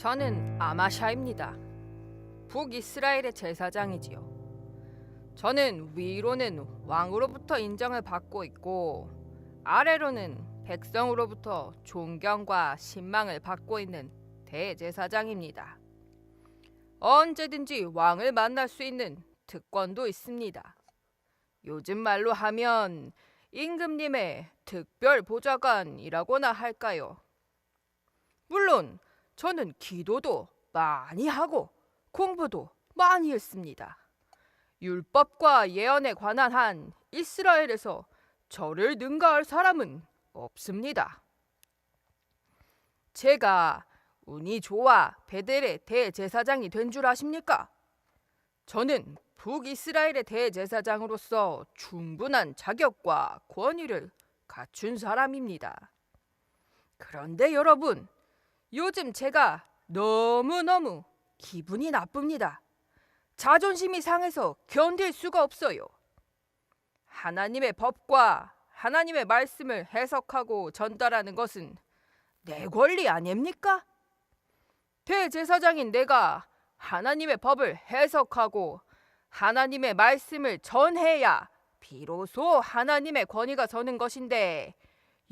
저는 아마샤입니다. 북이스라엘의 제사장이지요. 저는 위로는 왕으로부터 인정을 받고 있고 아래로는 백성으로부터 존경과 신망을 받고 있는 대제사장입니다. 언제든지 왕을 만날 수 있는 특권도 있습니다. 요즘 말로 하면 임금님의 특별 보좌관이라고나 할까요? 물론 저는 기도도 많이 하고 공부도 많이 했습니다. 율법과 예언에 관한 한 이스라엘에서 저를 능가할 사람은 없습니다. 제가 운이 좋아 베델의 대제사장이 된 줄 아십니까? 저는 북이스라엘의 대제사장으로서 충분한 자격과 권위를 갖춘 사람입니다. 그런데 여러분, 요즘 제가 너무너무 기분이 나쁩니다. 자존심이 상해서 견딜 수가 없어요. 하나님의 법과 하나님의 말씀을 해석하고 전달하는 것은 내 권리 아닙니까? 대제사장인 내가 하나님의 법을 해석하고 하나님의 말씀을 전해야 비로소 하나님의 권위가 서는 것인데,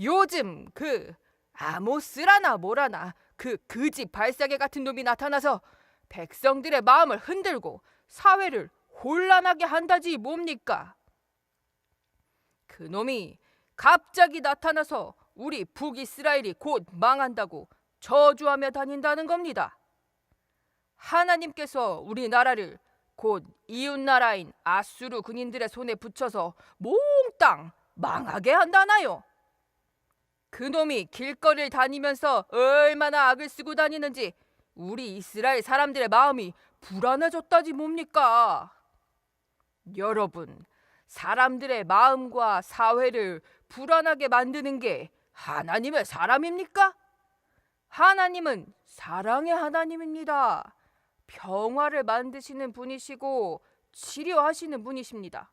요즘 그 아모스라나 뭐라나 그 거지 발사계 같은 놈이 나타나서 백성들의 마음을 흔들고 사회를 혼란하게 한다지 뭡니까? 그 놈이 갑자기 나타나서 우리 북이스라엘이 곧 망한다고 저주하며 다닌다는 겁니다. 하나님께서 우리나라를 곧 이웃나라인 아수르 군인들의 손에 붙여서 몽땅 망하게 한다나요? 그놈이 길거리를 다니면서 얼마나 악을 쓰고 다니는지 우리 이스라엘 사람들의 마음이 불안해졌다지 뭡니까? 여러분, 사람들의 마음과 사회를 불안하게 만드는 게 하나님의 사람입니까? 하나님은 사랑의 하나님입니다. 평화를 만드시는 분이시고 치료하시는 분이십니다.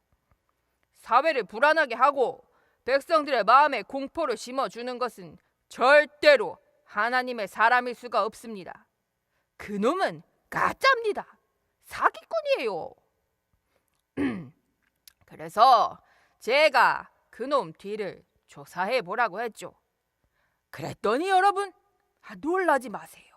사회를 불안하게 하고 백성들의 마음에 공포를 심어주는 것은 절대로 하나님의 사람일 수가 없습니다. 그놈은 가짜입니다. 사기꾼이에요. 그래서 제가 그놈 뒤를 조사해 보라고 했죠. 그랬더니 여러분, 놀라지 마세요.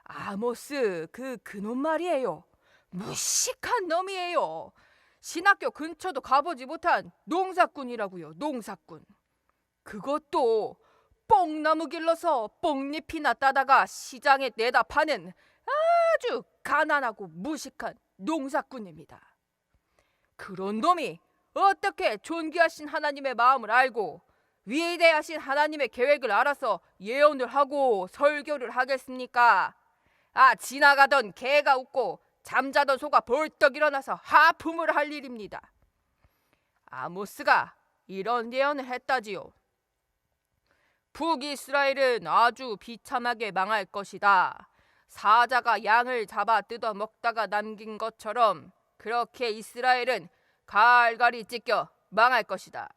아모스 그놈 말이에요. 무식한 놈이에요. 신학교 근처도 가보지 못한 농사꾼이라고요. 농사꾼. 그것도 뽕나무 길러서 뽕잎이나 따다가 시장에 내다 파는 아주 가난하고 무식한 농사꾼입니다. 그런 놈이 어떻게 존귀하신 하나님의 마음을 알고 위대하신 하나님의 계획을 알아서 예언을 하고 설교를 하겠습니까? 지나가던 개가 웃고 잠자던 소가 벌떡 일어나서 하품을 할 일입니다. 아모스가 이런 예언을 했다지요. 북이스라엘은 아주 비참하게 망할 것이다. 사자가 양을 잡아 뜯어 먹다가 남긴 것처럼 그렇게 이스라엘은 갈갈이 찢겨 망할 것이다.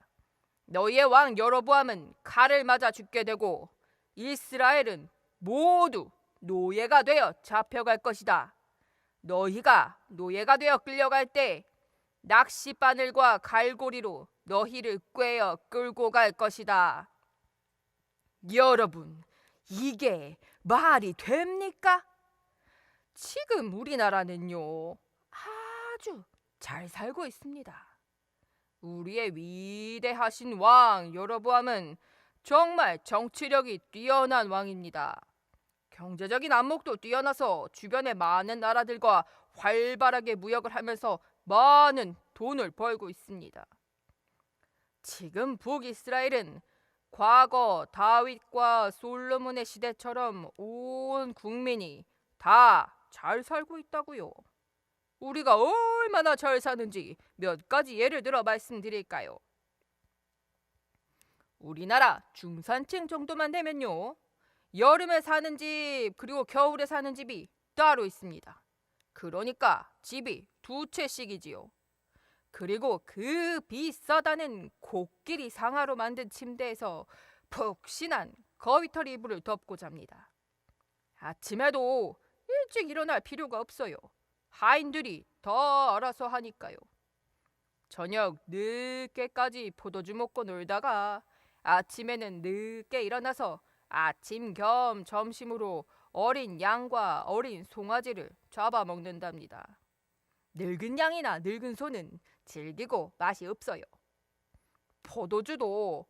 너희의 왕 여로보암은 칼을 맞아 죽게 되고 이스라엘은 모두 노예가 되어 잡혀갈 것이다. 너희가 노예가 되어 끌려갈 때 낚싯바늘과 갈고리로 너희를 꿰어 끌고 갈 것이다. 여러분, 이게 말이 됩니까? 지금 우리나라는요, 아주 잘 살고 있습니다. 우리의 위대하신 왕 여로보암은 정말 정치력이 뛰어난 왕입니다. 경제적인 안목도 뛰어나서 주변의 많은 나라들과 활발하게 무역을 하면서 많은 돈을 벌고 있습니다. 지금 북이스라엘은 과거 다윗과 솔로몬의 시대처럼 온 국민이 다 잘 살고 있다고요. 우리가 얼마나 잘 사는지 몇 가지 예를 들어 말씀드릴까요? 우리나라 중산층 정도만 되면요, 여름에 사는 집 그리고 겨울에 사는 집이 따로 있습니다. 그러니까 집이 두 채씩이지요. 그리고 그 비싸다는 코끼리 상하로 만든 침대에서 푹신한 거위털 이불을 덮고 잡니다. 아침에도 일찍 일어날 필요가 없어요. 하인들이 더 알아서 하니까요. 저녁 늦게까지 포도주 먹고 놀다가 아침에는 늦게 일어나서 아침 겸 점심으로 어린 양과 어린 송아지를 잡아먹는답니다. 늙은 양이나 늙은 소는 질기고 맛이 없어요. 포도주도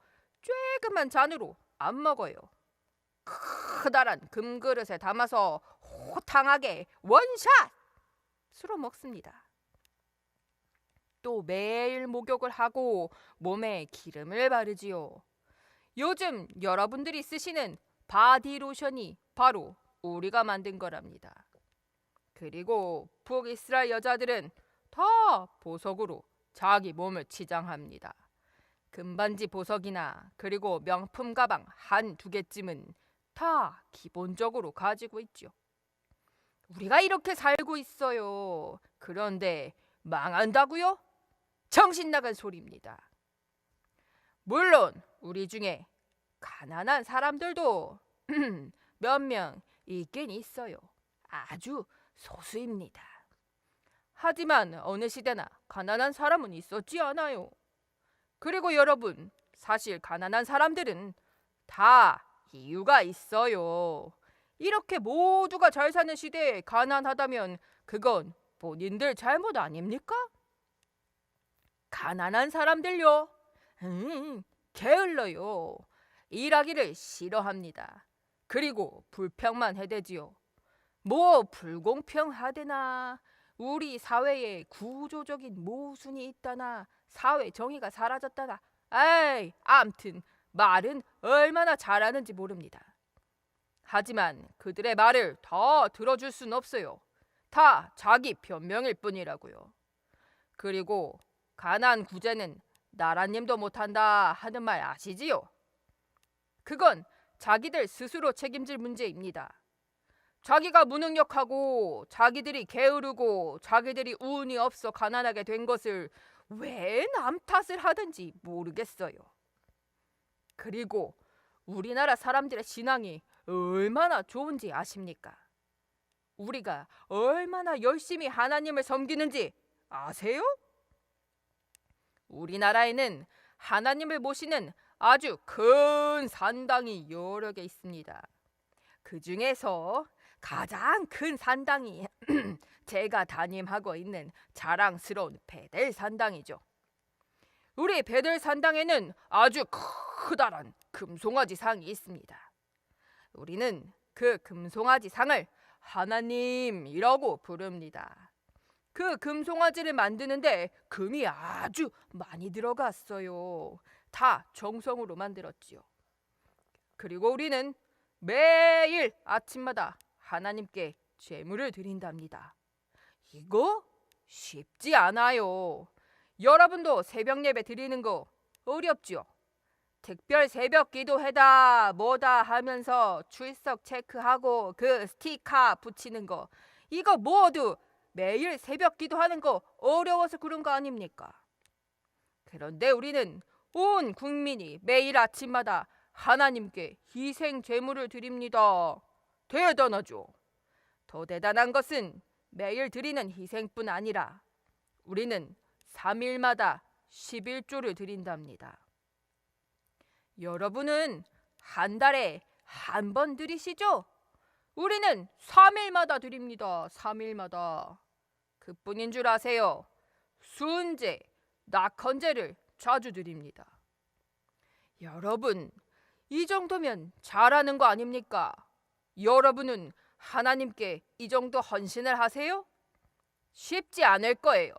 쬐그만 잔으로 안 먹어요. 커다란 금그릇에 담아서 호탕하게 원샷으로 먹습니다. 또 매일 목욕을 하고 몸에 기름을 바르지요. 요즘 여러분들이 쓰시는 바디로션이 바로 우리가 만든 거랍니다. 그리고 북이스라엘 여자들은 다 보석으로 자기 몸을 치장합니다. 금반지 보석이나 그리고 명품 가방 한두 개쯤은 다 기본적으로 가지고 있죠. 우리가 이렇게 살고 있어요. 그런데 망한다고요? 정신 나간 소리입니다. 물론 우리 중에 가난한 사람들도 몇 명 있긴 있어요. 아주 소수입니다. 하지만 어느 시대나 가난한 사람은 있었지 않아요. 그리고 여러분, 사실 가난한 사람들은 다 이유가 있어요. 이렇게 모두가 잘 사는 시대에 가난하다면 그건 본인들 잘못 아닙니까? 가난한 사람들요. 게을러요. 일하기를 싫어합니다. 그리고 불평만 해대지요. 뭐 불공평하대나, 우리 사회에 구조적인 모순이 있다나, 사회 정의가 사라졌다나, 에이, 암튼 말은 얼마나 잘하는지 모릅니다. 하지만 그들의 말을 다 들어줄 순 없어요. 다 자기 변명일 뿐이라고요. 그리고 가난 구제는 나라님도 못한다 하는 말 아시지요? 그건 자기들 스스로 책임질 문제입니다. 자기가 무능력하고 자기들이 게으르고 자기들이 운이 없어 가난하게 된 것을 왜 남 탓을 하든지 모르겠어요. 그리고 우리나라 사람들의 신앙이 얼마나 좋은지 아십니까? 우리가 얼마나 열심히 하나님을 섬기는지 아세요? 우리나라에는 하나님을 모시는 아주 큰 산당이 여러 개 있습니다. 그 중에서 가장 큰 산당이 제가 담임하고 있는 자랑스러운 베델 산당이죠. 우리 베델 산당에는 아주 커다란 금송아지 상이 있습니다. 우리는 그 금송아지 상을 하나님이라고 부릅니다. 그 금송아지를 만드는데 금이 아주 많이 들어갔어요. 다 정성으로 만들었지요. 그리고 우리는 매일 아침마다 하나님께 제물을 드린답니다. 이거 쉽지 않아요. 여러분도 새벽 예배 드리는 거 어렵죠? 특별 새벽 기도회다 뭐다 하면서 출석 체크하고 그 스티커 붙이는 거, 이거 모두 매일 새벽 기도하는 거 어려워서 그런 거 아닙니까? 그런데 우리는 온 국민이 매일 아침마다 하나님께 희생 제물을 드립니다. 대단하죠? 더 대단한 것은 매일 드리는 희생뿐 아니라 우리는 3일마다 11조를 드린답니다. 여러분은 한 달에 한 번 드리시죠? 우리는 3일마다 드립니다. 3일마다. 그뿐인 줄 아세요? 순제, 낙헌제를 자주 드립니다. 여러분, 이 정도면 잘하는 거 아닙니까? 여러분은 하나님께 이 정도 헌신을 하세요? 쉽지 않을 거예요.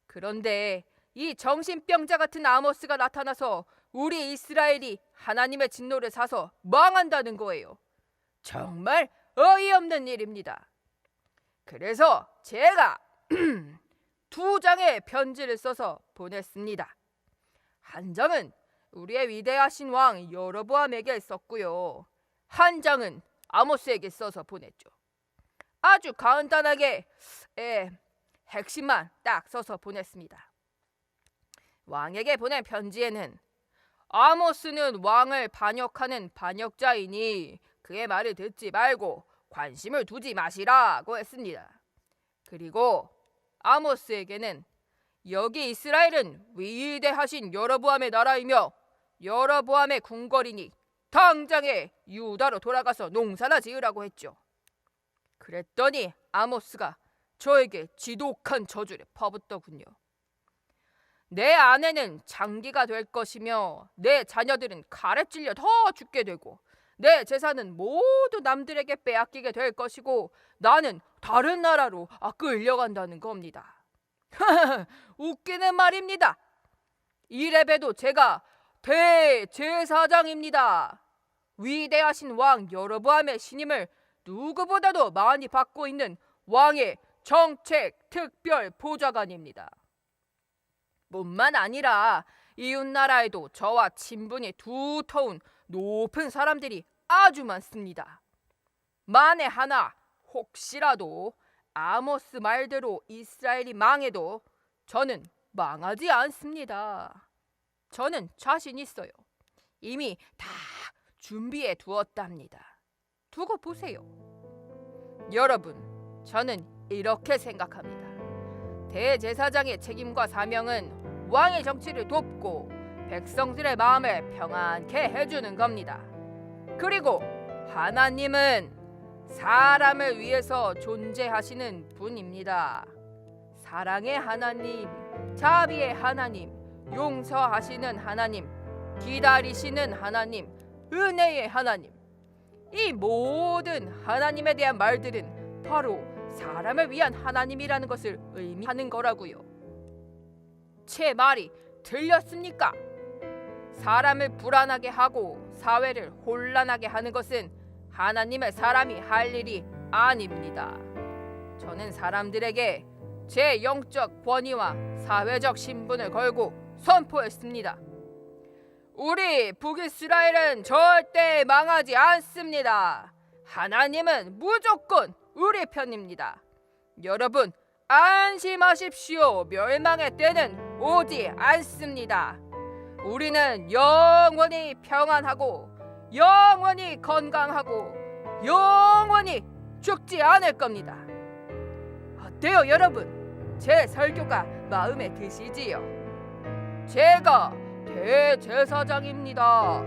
그런데 이 정신병자 같은 아모스가 나타나서 우리 이스라엘이 하나님의 진노를 사서 망한다는 거예요. 정말 어이없는 일입니다. 그래서 제가 2장의 편지를 써서 보냈습니다. 한 장은 우리의 위대하신 왕 여로보암에게 썼고요. 한 장은 아모스에게 써서 보냈죠. 아주 간단하게 핵심만 딱 써서 보냈습니다. 왕에게 보낸 편지에는 아모스는 왕을 반역하는 반역자이니 그의 말을 듣지 말고 관심을 두지 마시라고 했습니다. 그리고 아모스에게는 여기 이스라엘은 위대하신 여로보암의 나라이며 여로보암의 궁궐이니 당장에 유다로 돌아가서 농사나 지으라고 했죠. 그랬더니 아모스가 저에게 지독한 저주를 퍼붓더군요. 내 아내는 장기가 될 것이며 내 자녀들은 칼에 찔려 더 죽게 되고 내 재산은 모두 남들에게 빼앗기게 될 것이고 나는 다른 나라로 끌려간다는 겁니다. 웃기는 말입니다. 이래봬도 제가 대제사장입니다. 위대하신 왕 여로보암의 신임을 누구보다도 많이 받고 있는 왕의 정책 특별 보좌관입니다. 뿐만 아니라 이웃나라에도 저와 친분이 두터운 높은 사람들이 아주 많습니다. 만에 하나 혹시라도 아모스 말대로 이스라엘이 망해도 저는 망하지 않습니다. 저는 자신 있어요. 이미 다 준비해 두었답니다. 두고 보세요. 여러분, 저는 이렇게 생각합니다. 대제사장의 책임과 사명은 왕의 정치를 돕고 백성들의 마음을 평안케 해주는 겁니다. 그리고 하나님은 사람을 위해서 존재하시는 분입니다. 사랑의 하나님, 자비의 하나님, 용서하시는 하나님, 기다리시는 하나님, 은혜의 하나님. 이 모든 하나님에 대한 말들은 바로 사람을 위한 하나님이라는 것을 의미하는 거라고요. 제 말이 들렸습니까? 사람을 불안하게 하고 사회를 혼란하게 하는 것은 하나님의 사람이 할 일이 아닙니다. 저는 사람들에게 제 영적 권위와 사회적 신분을 걸고 선포했습니다. 우리 북이스라엘은 절대 망하지 않습니다. 하나님은 무조건 우리 편입니다. 여러분, 안심하십시오. 멸망의 때는 오지 않습니다. 우리는 영원히 평안하고 영원히 건강하고 영원히 죽지 않을 겁니다. 어때요, 여러분? 제 설교가 마음에 드시지요? 제가 대제사장입니다.